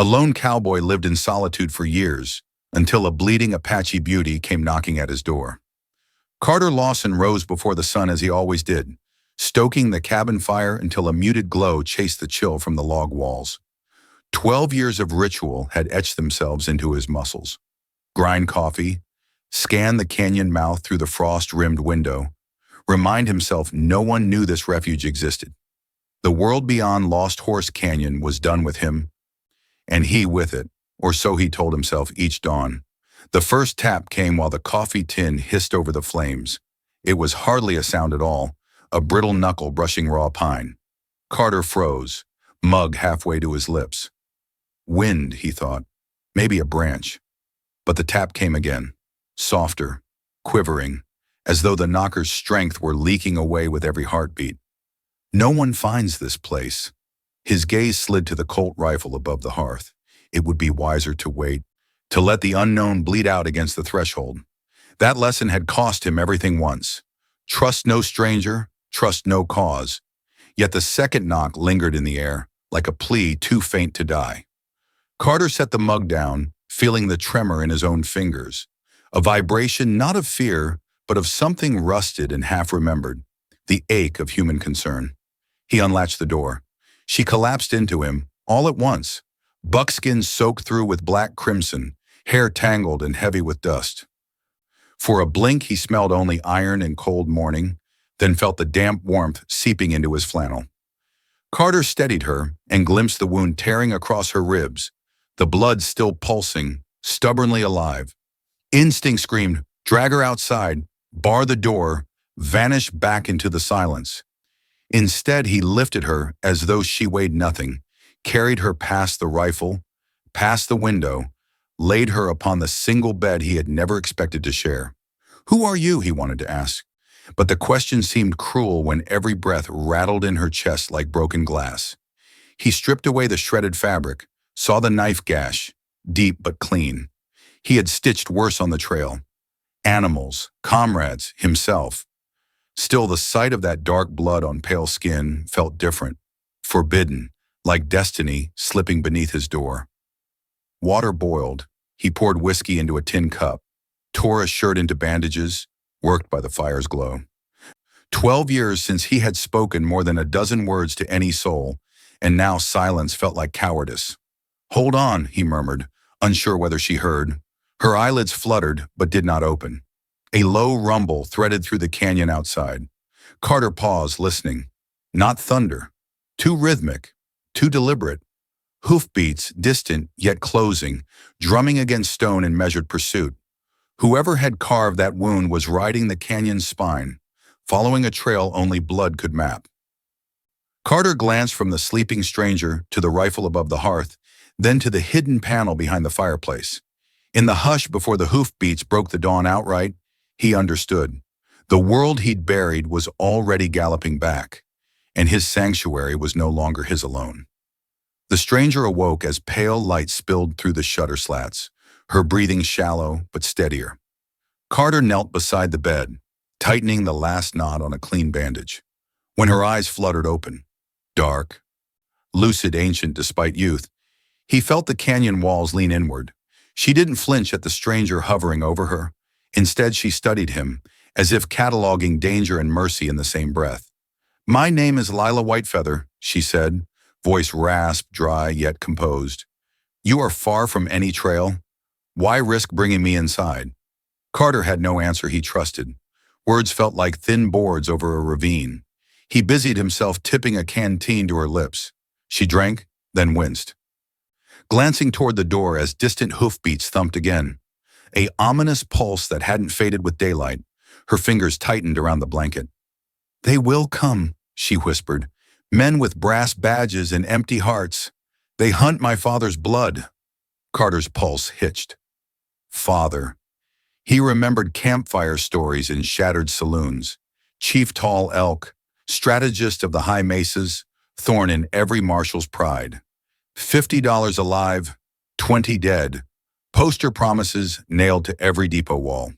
A lone cowboy lived in solitude for years, until a bleeding Apache beauty came knocking at his door. Carter Lawson rose before the sun as he always did, stoking the cabin fire until a muted glow chased the chill from the log walls. 12 years of ritual had etched themselves into his muscles. Grind coffee, scan the canyon mouth through the frost-rimmed window, remind himself no one knew this refuge existed. The world beyond Lost Horse Canyon was done with him, and he with it, or so he told himself each dawn. The first tap came while the coffee tin hissed over the flames. It was hardly a sound at all, a brittle knuckle brushing raw pine. Carter froze, mug halfway to his lips. Wind, he thought, maybe a branch. But the tap came again, softer, quivering, as though the knocker's strength were leaking away with every heartbeat. No one finds this place. His gaze slid to the Colt rifle above the hearth. It would be wiser to wait, to let the unknown bleed out against the threshold. That lesson had cost him everything once. Trust no stranger, trust no cause. Yet the second knock lingered in the air, like a plea too faint to die. Carter set the mug down, feeling the tremor in his own fingers. A vibration not of fear, but of something rusted and half-remembered, the ache of human concern. He unlatched the door. She collapsed into him, all at once, buckskin soaked through with black crimson, hair tangled and heavy with dust. For a blink he smelled only iron and cold morning, then felt the damp warmth seeping into his flannel. Carter steadied her and glimpsed the wound tearing across her ribs, the blood still pulsing, stubbornly alive. Instinct screamed, drag her outside, bar the door, vanish back into the silence. Instead, he lifted her as though she weighed nothing, carried her past the rifle, past the window, laid her upon the single bed he had never expected to share. Who are you, he wanted to ask, but the question seemed cruel when every breath rattled in her chest like broken glass. He stripped away the shredded fabric, saw the knife gash, deep but clean. He had stitched worse on the trail. Animals, comrades, himself. Still, the sight of that dark blood on pale skin felt different, forbidden, like destiny slipping beneath his door. Water boiled. He poured whiskey into a tin cup, tore a shirt into bandages, worked by the fire's glow. 12 years since he had spoken more than a dozen words to any soul, and now silence felt like cowardice. Hold on, he murmured, unsure whether she heard. Her eyelids fluttered, but did not open. A low rumble threaded through the canyon outside. Carter paused, listening. Not thunder. Too rhythmic. Too deliberate. Hoofbeats, distant yet closing, drumming against stone in measured pursuit. Whoever had carved that wound was riding the canyon's spine, following a trail only blood could map. Carter glanced from the sleeping stranger to the rifle above the hearth, then to the hidden panel behind the fireplace. In the hush before the hoofbeats broke the dawn outright, he understood. The world he'd buried was already galloping back, and his sanctuary was no longer his alone. The stranger awoke as pale light spilled through the shutter slats, her breathing shallow but steadier. Carter knelt beside the bed, tightening the last knot on a clean bandage. When her eyes fluttered open, dark, lucid, ancient despite youth, he felt the canyon walls lean inward. She didn't flinch at the stranger hovering over her. Instead, she studied him, as if cataloging danger and mercy in the same breath. My name is Lila Whitefeather, she said, voice rasped, dry, yet composed. You are far from any trail. Why risk bringing me inside? Carter had no answer he trusted. Words felt like thin boards over a ravine. He busied himself tipping a canteen to her lips. She drank, then winced. Glancing toward the door as distant hoofbeats thumped again. A ominous pulse that hadn't faded with daylight. Her fingers tightened around the blanket. They will come, she whispered. Men with brass badges and empty hearts. They hunt my father's blood. Carter's pulse hitched. Father. He remembered campfire stories in shattered saloons. Chief Tall Elk, strategist of the high mesas, thorn in every marshal's pride. $50 alive, 20 dead. Poster promises nailed to every depot wall.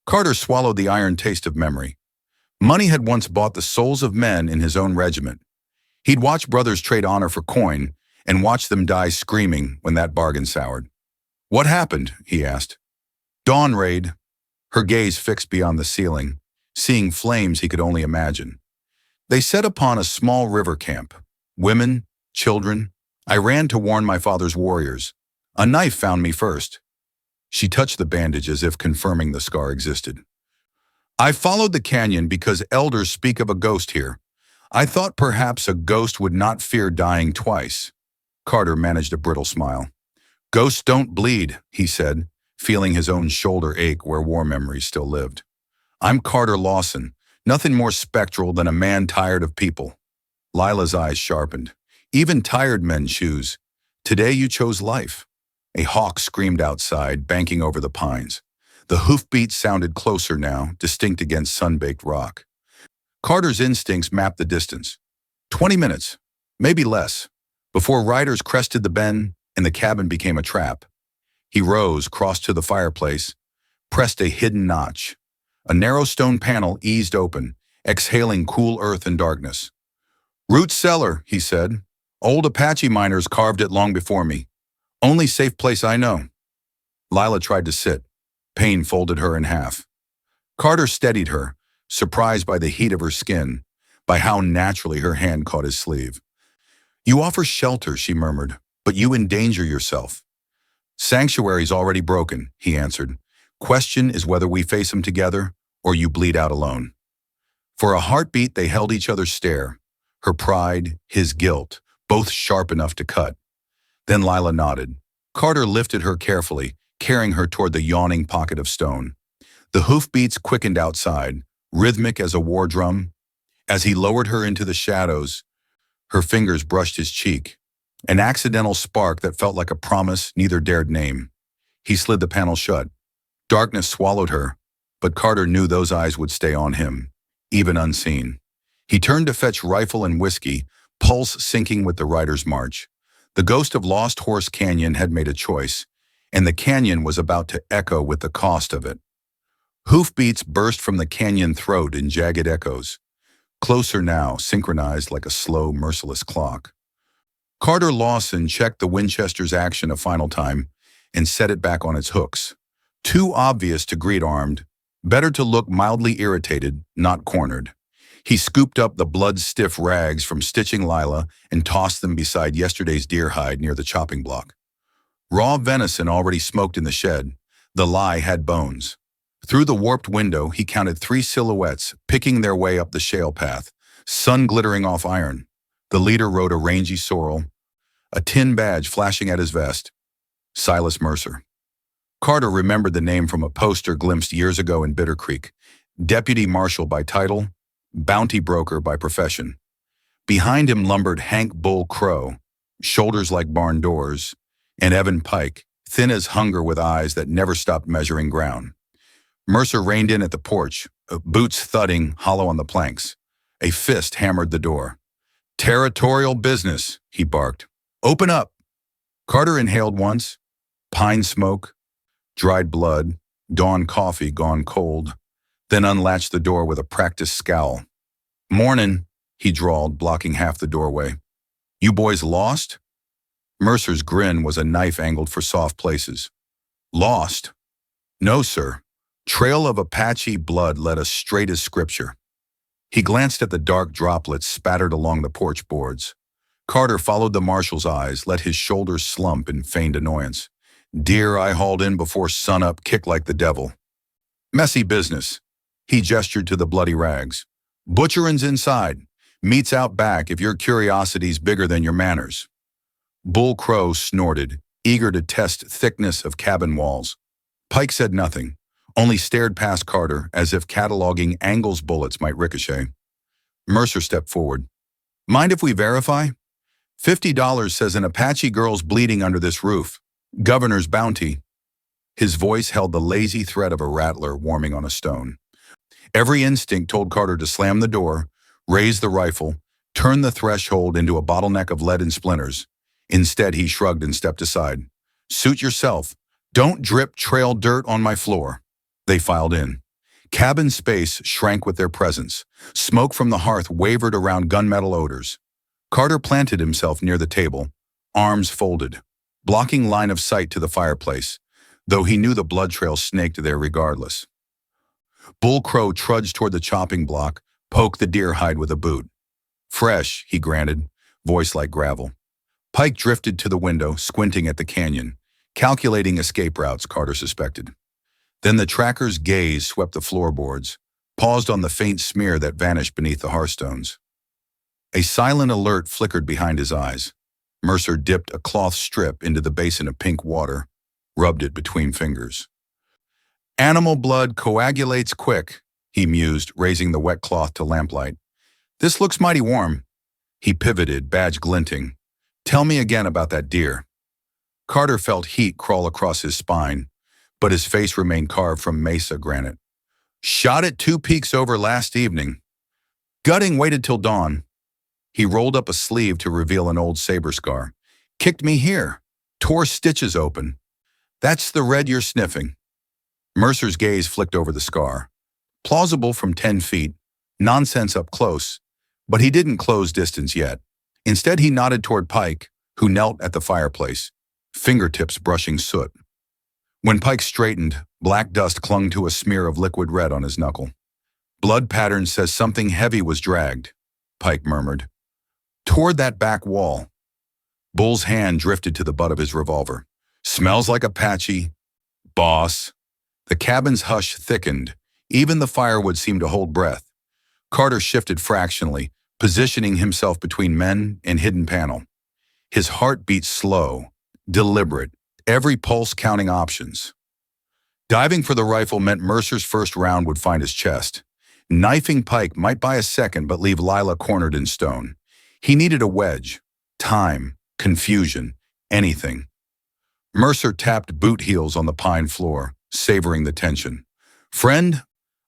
Carter swallowed the iron taste of memory. Money had once bought the souls of men in his own regiment. He'd watched brothers trade honor for coin, and watched them die screaming when that bargain soured. "What happened?" he asked. "Dawn raid." Her gaze fixed beyond the ceiling, seeing flames he could only imagine. "They set upon a small river camp. Women, children. I ran to warn my father's warriors. A knife found me first." She touched the bandage as if confirming the scar existed. "I followed the canyon because elders speak of a ghost here. I thought perhaps a ghost would not fear dying twice." Carter managed a brittle smile. "Ghosts don't bleed," he said, feeling his own shoulder ache where war memories still lived. "I'm Carter Lawson, nothing more spectral than a man tired of people." Lila's eyes sharpened. "Even tired men choose. Today you chose life." A hawk screamed outside, banking over the pines. The hoofbeats sounded closer now, distinct against sun-baked rock. Carter's instincts mapped the distance. 20 minutes, maybe less, before riders crested the bend and the cabin became a trap. He rose, crossed to the fireplace, pressed a hidden notch. A narrow stone panel eased open, exhaling cool earth and darkness. "Root cellar," he said. "Old Apache miners carved it long before me. Only safe place I know." Lila tried to sit. Pain folded her in half. Carter steadied her, surprised by the heat of her skin, by how naturally her hand caught his sleeve. "You offer shelter," she murmured, "but you endanger yourself." "Sanctuary's already broken," he answered. "Question is whether we face him together or you bleed out alone." For a heartbeat they held each other's stare, her pride, his guilt, both sharp enough to cut. Then Lila nodded. Carter lifted her carefully, carrying her toward the yawning pocket of stone. The hoofbeats quickened outside, rhythmic as a war drum. As he lowered her into the shadows, her fingers brushed his cheek, an accidental spark that felt like a promise neither dared name. He slid the panel shut. Darkness swallowed her, but Carter knew those eyes would stay on him, even unseen. He turned to fetch rifle and whiskey, pulse sinking with the rider's march. The ghost of Lost Horse Canyon had made a choice, and the canyon was about to echo with the cost of it. Hoofbeats burst from the canyon throat in jagged echoes, closer now, synchronized like a slow, merciless clock. Carter Lawson checked the Winchester's action a final time and set it back on its hooks. Too obvious to greet armed, better to look mildly irritated, not cornered. He scooped up the blood-stiff rags from stitching Lila and tossed them beside yesterday's deer hide near the chopping block. Raw venison already smoked in the shed. The lie had bones. Through the warped window, he counted 3 silhouettes picking their way up the shale path, sun glittering off iron. The leader rode a rangy sorrel, a tin badge flashing at his vest. Silas Mercer. Carter remembered the name from a poster glimpsed years ago in Bitter Creek. Deputy Marshal by title, bounty broker by profession. Behind him lumbered Hank Bull Crow, shoulders like barn doors, and Evan Pike, thin as hunger with eyes that never stopped measuring ground. Mercer reined in at the porch, boots thudding hollow on the planks. A fist hammered the door. "Territorial business," he barked. "Open up." Carter inhaled once. Pine smoke, dried blood, dawn coffee gone cold, then unlatched the door with a practiced scowl. "Mornin'," he drawled, blocking half the doorway. "You boys lost?" Mercer's grin was a knife angled for soft places. "Lost? No, sir. Trail of Apache blood led us straight as scripture." He glanced at the dark droplets spattered along the porch boards. Carter followed the marshal's eyes, let his shoulders slump in feigned annoyance. "Deer I hauled in before sunup kicked like the devil." "Messy business." He gestured to the bloody rags. "Butcherin's inside. Meat's out back if your curiosity's bigger than your manners." Bull Crow snorted, eager to test thickness of cabin walls. Pike said nothing, only stared past Carter as if cataloging angles bullets might ricochet. Mercer stepped forward. "Mind if we verify? $50 says an Apache girl's bleeding under this roof. Governor's bounty." His voice held the lazy threat of a rattler warming on a stone. Every instinct told Carter to slam the door, raise the rifle, turn the threshold into a bottleneck of lead and splinters. Instead, he shrugged and stepped aside. "Suit yourself. Don't drip trail dirt on my floor." They filed in. Cabin space shrank with their presence. Smoke from the hearth wavered around gunmetal odors. Carter planted himself near the table, arms folded, blocking line of sight to the fireplace, though he knew the blood trail snaked there regardless. Bull Crow trudged toward the chopping block, poked the deer hide with a boot. Fresh, he granted, voice like gravel. Pike drifted to the window, squinting at the canyon, calculating escape routes, Carter suspected. Then the tracker's gaze swept the floorboards, paused on the faint smear that vanished beneath the hearthstones. A silent alert flickered behind his eyes. Mercer dipped a cloth strip into the basin of pink water, rubbed it between fingers. Animal blood coagulates quick, he mused, raising the wet cloth to lamplight. This looks mighty warm. He pivoted, badge glinting. Tell me again about that deer. Carter felt heat crawl across his spine, but his face remained carved from mesa granite. Shot it 2 peaks over last evening. Gutting waited till dawn. He rolled up a sleeve to reveal an old saber scar. Kicked me here. Tore stitches open. That's the red you're sniffing. Mercer's gaze flicked over the scar. Plausible from 10 feet. Nonsense up close. But he didn't close distance yet. Instead, he nodded toward Pike, who knelt at the fireplace, fingertips brushing soot. When Pike straightened, black dust clung to a smear of liquid red on his knuckle. Blood pattern says something heavy was dragged, Pike murmured. Toward that back wall. Bull's hand drifted to the butt of his revolver. Smells like Apache. Boss. The cabin's hush thickened. Even the firewood seemed to hold breath. Carter shifted fractionally, positioning himself between men and hidden panel. His heart beat slow, deliberate, every pulse counting options. Diving for the rifle meant Mercer's first round would find his chest. Knifing Pike might buy a second but leave Lila cornered in stone. He needed a wedge, time, confusion, anything. Mercer tapped boot heels on the pine floor, savoring the tension. Friend,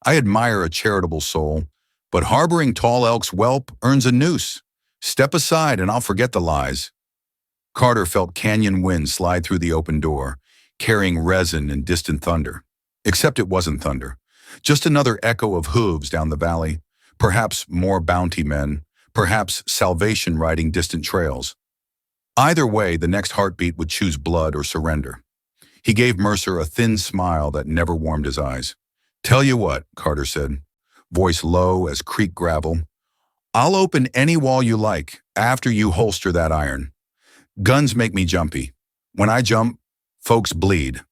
I admire a charitable soul, but harboring tall elk's whelp earns a noose. Step aside and I'll forget the lies. Carter felt canyon wind slide through the open door, carrying resin and distant thunder. Except it wasn't thunder. Just another echo of hooves down the valley, perhaps more bounty men, perhaps salvation riding distant trails. Either way, the next heartbeat would choose blood or surrender. He gave Mercer a thin smile that never warmed his eyes. Tell you what, Carter said, voice low as creek gravel. I'll open any wall you like after you holster that iron. Guns make me jumpy. When I jump, folks bleed.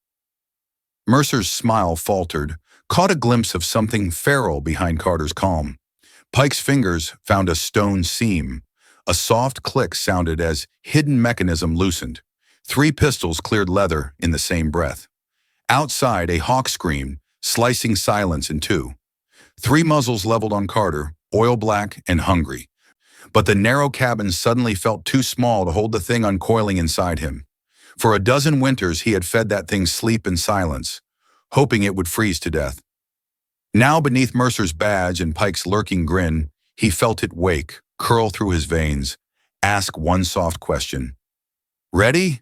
Mercer's smile faltered, caught a glimpse of something feral behind Carter's calm. Pike's fingers found a stone seam. A soft click sounded as hidden mechanism loosened. 3 pistols cleared leather in the same breath. Outside, a hawk screamed, slicing silence in 2. 3 muzzles leveled on Carter, oil black and hungry. But the narrow cabin suddenly felt too small to hold the thing uncoiling inside him. For a dozen winters, he had fed that thing sleep in silence, hoping it would freeze to death. Now, beneath Mercer's badge and Pike's lurking grin, he felt it wake, curl through his veins, ask one soft question. Ready?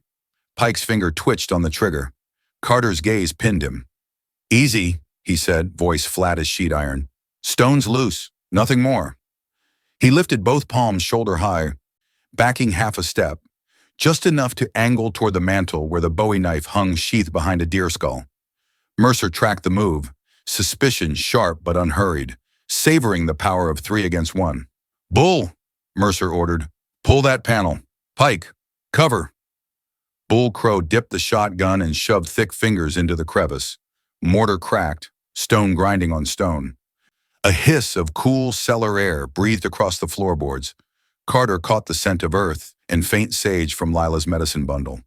Pike's finger twitched on the trigger. Carter's gaze pinned him. Easy, he said, voice flat as sheet iron. Stone's loose, nothing more. He lifted both palms shoulder high, backing half a step, just enough to angle toward the mantel where the Bowie knife hung sheathed behind a deer skull. Mercer tracked the move, suspicion sharp but unhurried, savoring the power of 3 against 1. Bull, Mercer ordered. Pull that panel. Pike, cover. Bull Crow dipped the shotgun and shoved thick fingers into the crevice. Mortar cracked, stone grinding on stone. A hiss of cool cellar air breathed across the floorboards. Carter caught the scent of earth and faint sage from Lila's medicine bundle.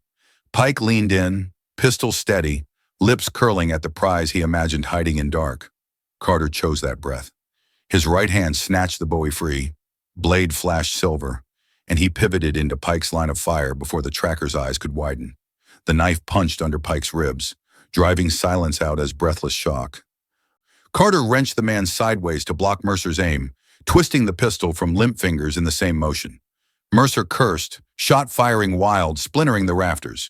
Pike leaned in, pistol steady, lips curling at the prize he imagined hiding in dark. Carter chose that breath. His right hand snatched the Bowie free, blade flashed silver, and he pivoted into Pike's line of fire before the tracker's eyes could widen. The knife punched under Pike's ribs, driving silence out as breathless shock. Carter wrenched the man sideways to block Mercer's aim, twisting the pistol from limp fingers in the same motion. Mercer cursed, shot firing wild, splintering the rafters.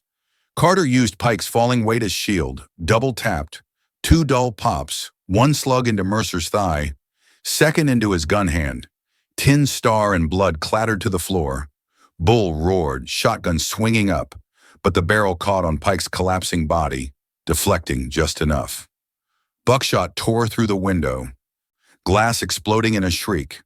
Carter used Pike's falling weight as shield, double-tapped, 2 dull pops, 1 slug into Mercer's thigh, second into his gun hand. Tin star and blood clattered to the floor. Bull roared, shotgun swinging up, but the barrel caught on Pike's collapsing body, deflecting just enough. Buckshot tore through the window, glass exploding in a shriek.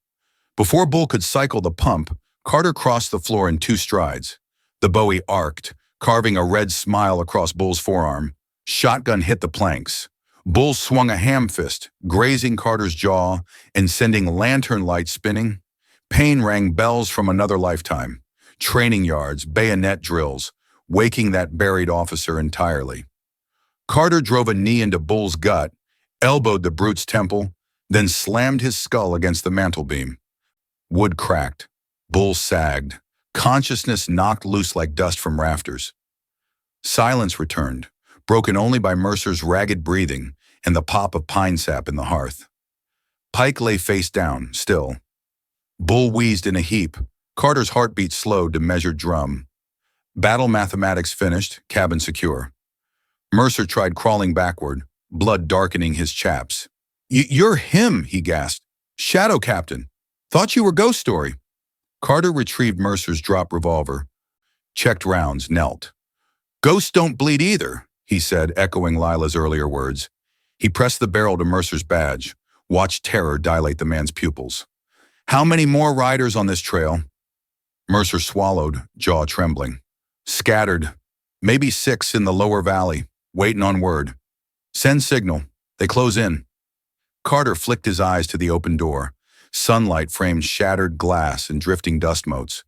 Before Bull could cycle the pump, Carter crossed the floor in 2 strides. The Bowie arced, carving a red smile across Bull's forearm. Shotgun hit the planks. Bull swung a ham fist, grazing Carter's jaw and sending lantern lights spinning. Pain rang bells from another lifetime. Training yards, bayonet drills, waking that buried officer entirely. Carter drove a knee into Bull's gut, elbowed the brute's temple, then slammed his skull against the mantelbeam. Wood cracked. Bull sagged. Consciousness knocked loose like dust from rafters. Silence returned, broken only by Mercer's ragged breathing and the pop of pine sap in the hearth. Pike lay face down, still. Bull wheezed in a heap. Carter's heartbeat slowed to measured drum. Battle mathematics finished, cabin secure. Mercer tried crawling backward, blood darkening his chaps. You're him, he gasped. Shadow Captain. Thought you were Ghost Story. Carter retrieved Mercer's drop revolver, checked rounds, knelt. Ghosts don't bleed either, he said, echoing Lila's earlier words. He pressed the barrel to Mercer's badge, watched terror dilate the man's pupils. How many more riders on this trail? Mercer swallowed, jaw trembling. Scattered. Maybe 6 in the lower valley, waiting on word. Send signal. They close in. Carter flicked his eyes to the open door. Sunlight framed shattered glass and drifting dust motes.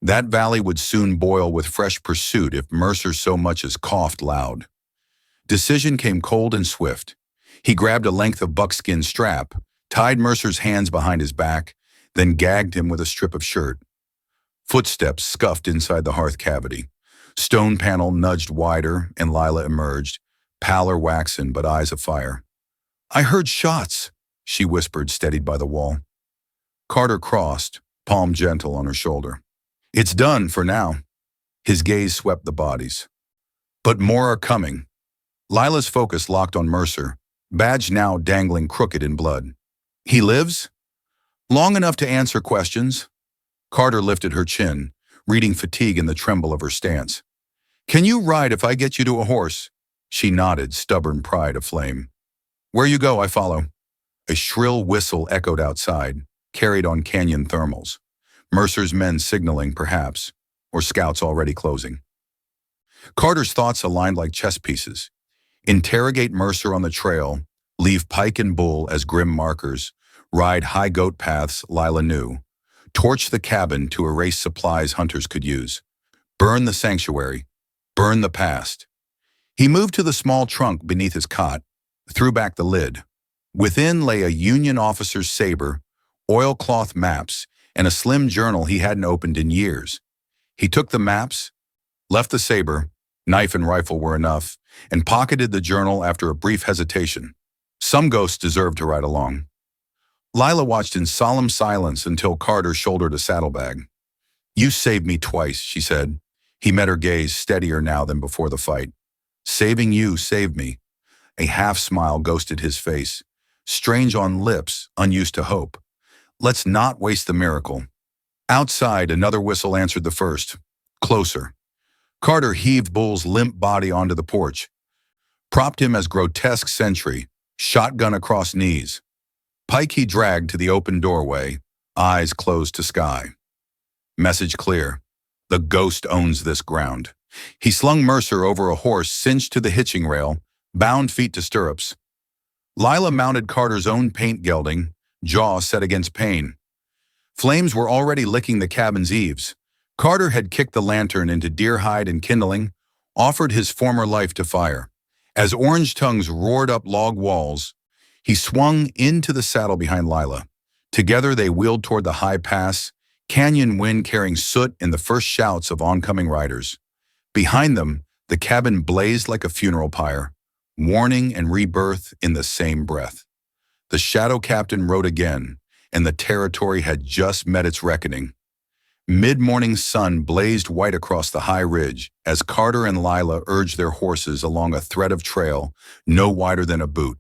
That valley would soon boil with fresh pursuit if Mercer so much as coughed loud. Decision came cold and swift. He grabbed a length of buckskin strap, tied Mercer's hands behind his back, then gagged him with a strip of shirt. Footsteps scuffed inside the hearth cavity. Stone panel nudged wider, and Lila emerged, pallor waxen but eyes afire. I heard shots, she whispered, steadied by the wall. Carter crossed, palm gentle on her shoulder. It's done for now. His gaze swept the bodies. But more are coming. Lila's focus locked on Mercer, badge now dangling crooked in blood. He lives? Long enough to answer questions. Carter lifted her chin, reading fatigue in the tremble of her stance. Can you ride if I get you to a horse? She nodded, stubborn pride aflame. Where you go, I follow. A shrill whistle echoed outside, carried on canyon thermals. Mercer's men signaling, perhaps, or scouts already closing. Carter's thoughts aligned like chess pieces. Interrogate Mercer on the trail, leave Pike and Bull as grim markers, ride high goat paths Lila knew, torch the cabin to erase supplies hunters could use, burn the sanctuary, burn the past. He moved to the small trunk beneath his cot, threw back the lid. Within lay a Union officer's saber, oilcloth maps, and a slim journal he hadn't opened in years. He took the maps, left the saber, knife and rifle were enough, and pocketed the journal after a brief hesitation. Some ghosts deserved to ride along. Lila watched in solemn silence until Carter shouldered a saddlebag. You saved me twice, she said. He met her gaze, steadier now than before the fight. Saving you saved me. A half-smile ghosted his face. Strange on lips, unused to hope. Let's not waste the miracle. Outside, another whistle answered the first. Closer. Carter heaved Bull's limp body onto the porch, propped him as grotesque sentry, shotgun across knees. Pike he dragged to the open doorway, eyes closed to sky. Message clear. The ghost owns this ground. He slung Mercer over a horse cinched to the hitching rail, bound feet to stirrups. Lila mounted Carter's own paint gelding, jaw set against pain. Flames were already licking the cabin's eaves. Carter had kicked the lantern into deer hide and kindling, offered his former life to fire. As orange tongues roared up log walls, he swung into the saddle behind Lila. Together they wheeled toward the high pass, canyon wind carrying soot in the first shouts of oncoming riders. Behind them, the cabin blazed like a funeral pyre, warning and rebirth in the same breath. The Shadow Captain rode again, and the territory had just met its reckoning. Mid-morning sun blazed white across the high ridge as Carter and Lila urged their horses along a thread of trail no wider than a boot.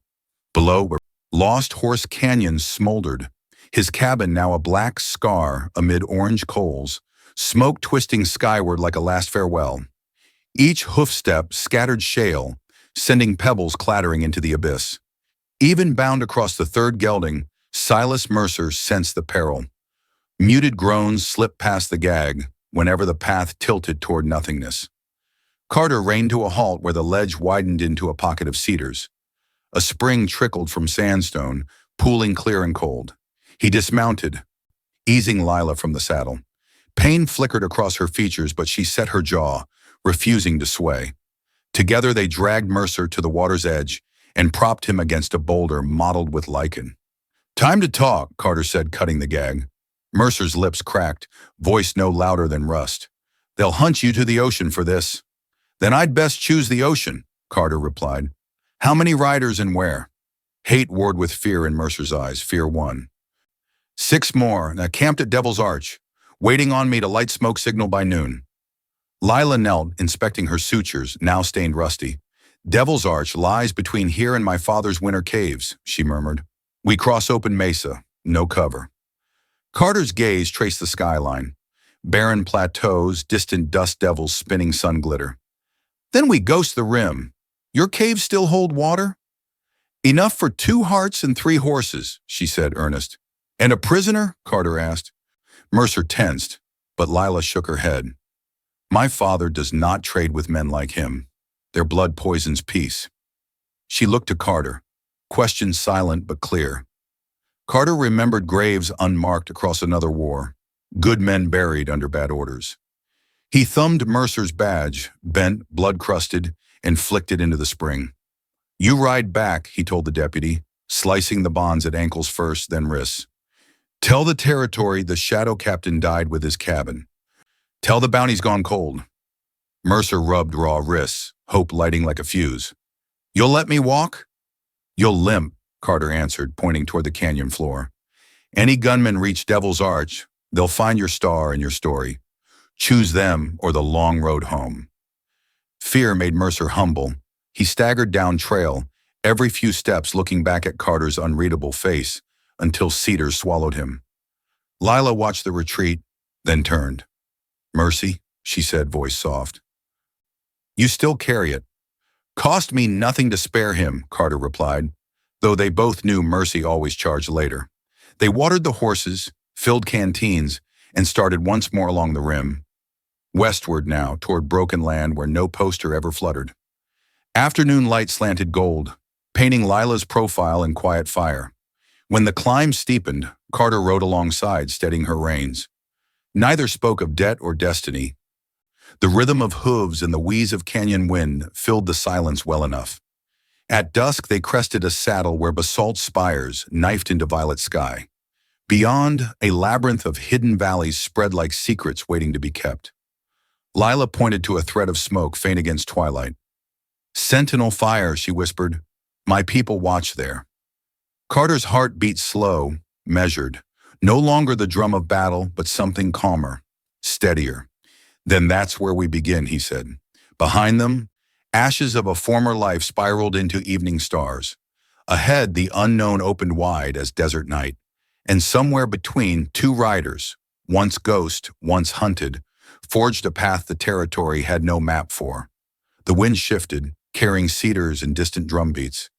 Below, where Lost Horse Canyon smoldered, his cabin now a black scar amid orange coals, smoke twisting skyward like a last farewell. Each hoofstep scattered shale, sending pebbles clattering into the abyss. Even bound across the third gelding, Silas Mercer sensed the peril. Muted groans slipped past the gag whenever the path tilted toward nothingness. Carter reined to a halt where the ledge widened into a pocket of cedars. A spring trickled from sandstone, pooling clear and cold. He dismounted, easing Lila from the saddle. Pain flickered across her features, but she set her jaw, refusing to sway. Together they dragged Mercer to the water's edge and propped him against a boulder mottled with lichen. "Time to talk," Carter said, cutting the gag. Mercer's lips cracked, voice no louder than rust. "They'll hunt you to the ocean for this." "Then I'd best choose the ocean," Carter replied. "How many riders and where?" Hate warred with fear in Mercer's eyes. Fear won. "6 more, now camped at Devil's Arch, waiting on me to light smoke signal by noon." Lila knelt, inspecting her sutures, now stained rusty. "Devil's Arch lies between here and my father's winter caves," she murmured. "We cross open mesa, no cover." Carter's gaze traced the skyline. Barren plateaus, distant dust devils spinning sun glitter. "Then we ghost the rim. Your caves still hold water?" "Enough for 2 hearts and 3 horses," she said, earnest. "And a prisoner?" Carter asked. Mercer tensed, but Lila shook her head. "My father does not trade with men like him. Their blood poisons peace." She looked to Carter, question silent but clear. Carter remembered graves unmarked across another war, good men buried under bad orders. He thumbed Mercer's badge, bent, blood-crusted, and flicked it into the spring. "You ride back," he told the deputy, slicing the bonds at ankles first, then wrists. "Tell the territory the shadow captain died with his cabin. Tell the bounty's gone cold." Mercer rubbed raw wrists, hope lighting like a fuse. "You'll let me walk?" "You'll limp," Carter answered, pointing toward the canyon floor. "Any gunmen reach Devil's Arch, they'll find your star and your story. Choose them or the long road home." Fear made Mercer humble. He staggered down trail, every few steps looking back at Carter's unreadable face, until cedars swallowed him. Lila watched the retreat, then turned. "Mercy," she said, voice soft. "You still carry it." "Cost me nothing to spare him," Carter replied, though they both knew Mercy always charged later. They watered the horses, filled canteens, and started once more along the rim. Westward now, toward broken land where no poster ever fluttered. Afternoon light slanted gold, painting Lila's profile in quiet fire. When the climb steepened, Carter rode alongside, steadying her reins. Neither spoke of debt or destiny. The rhythm of hooves and the wheeze of canyon wind filled the silence well enough. At dusk, they crested a saddle where basalt spires knifed into violet sky. Beyond, a labyrinth of hidden valleys spread like secrets waiting to be kept. Lila pointed to a thread of smoke faint against twilight. "Sentinel fire," she whispered. "My people watch there." Carter's heart beat slow, measured. No longer the drum of battle, but something calmer, steadier. "Then that's where we begin," he said. Behind them, ashes of a former life spiraled into evening stars. Ahead, the unknown opened wide as desert night. And somewhere between, 2 riders, once ghost, once hunted, forged a path the territory had no map for. The wind shifted, carrying cedars and distant drumbeats.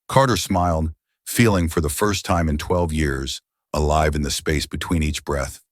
Carter smiled, feeling for the first time in 12 years, alive in the space between each breath.